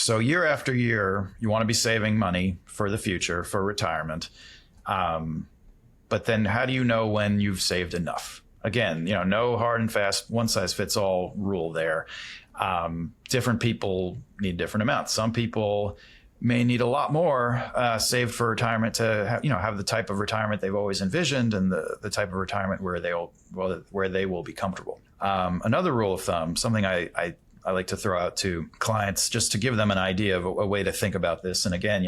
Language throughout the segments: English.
So year after year, you want to be saving money for the future, for retirement. But then how do you know when you've saved enough? Again, no hard and fast one size fits all rule there. Different people need different amounts. Some people may need a lot more saved for retirement to have the type of retirement they've always envisioned, and the type of retirement where they will be comfortable. Another rule of thumb, something I like to throw out to clients just to give them an idea of a way to think about this. And again,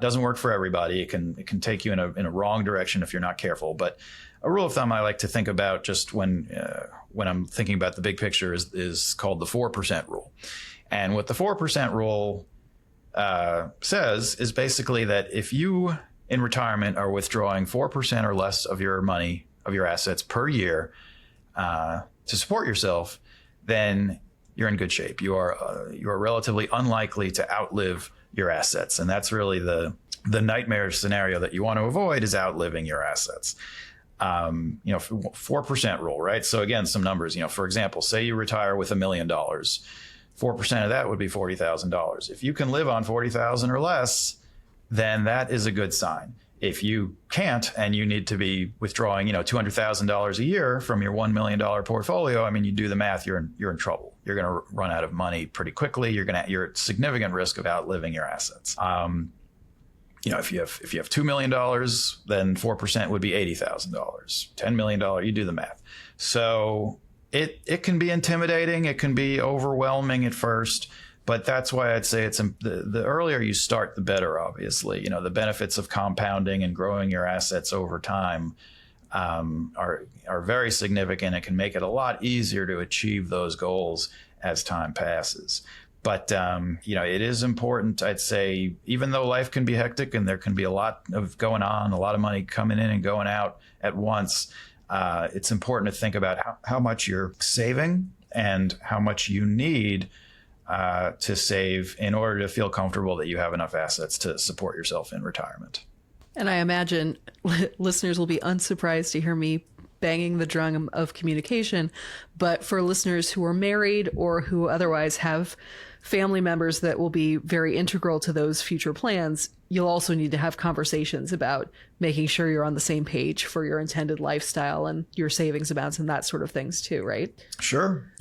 doesn't work for everybody. It can take you in a wrong direction if you're not careful. But a rule of thumb I like to think about just when I'm thinking about the big picture is called the 4% rule. And what the 4% rule says is basically that if you in retirement are withdrawing 4% or less of your money, of your assets per year to support yourself, then you're in good shape. You are relatively unlikely to outlive your assets. And that's really the nightmare scenario that you want to avoid, is outliving your assets. 4% rule, right? So again, some numbers, for example, say you retire with $1 million, 4% of that would be $40,000. If you can live on $40,000 or less, then that is a good sign. If you can't, and you need to be withdrawing, $200,000 a year from your $1 million portfolio, you do the math, you're in trouble. You're going to run out of money pretty quickly. You're at significant risk of outliving your assets. If you have $2 million, then 4% would be $80,000. $10 million, you do the math. So it can be intimidating. It can be overwhelming at first. But that's why I'd say the earlier you start, the better, obviously. The benefits of compounding and growing your assets over time are very significant. It can make it a lot easier to achieve those goals as time passes. But, it is important, I'd say, even though life can be hectic and there can be a lot of going on, a lot of money coming in and going out at once, it's important to think about how much you're saving and how much you need to save in order to feel comfortable that you have enough assets to support yourself in retirement. And I imagine listeners will be unsurprised to hear me banging the drum of communication. But for listeners who are married or who otherwise have family members that will be very integral to those future plans, you'll also need to have conversations about making sure you're on the same page for your intended lifestyle and your savings amounts and that sort of things too, right? Sure.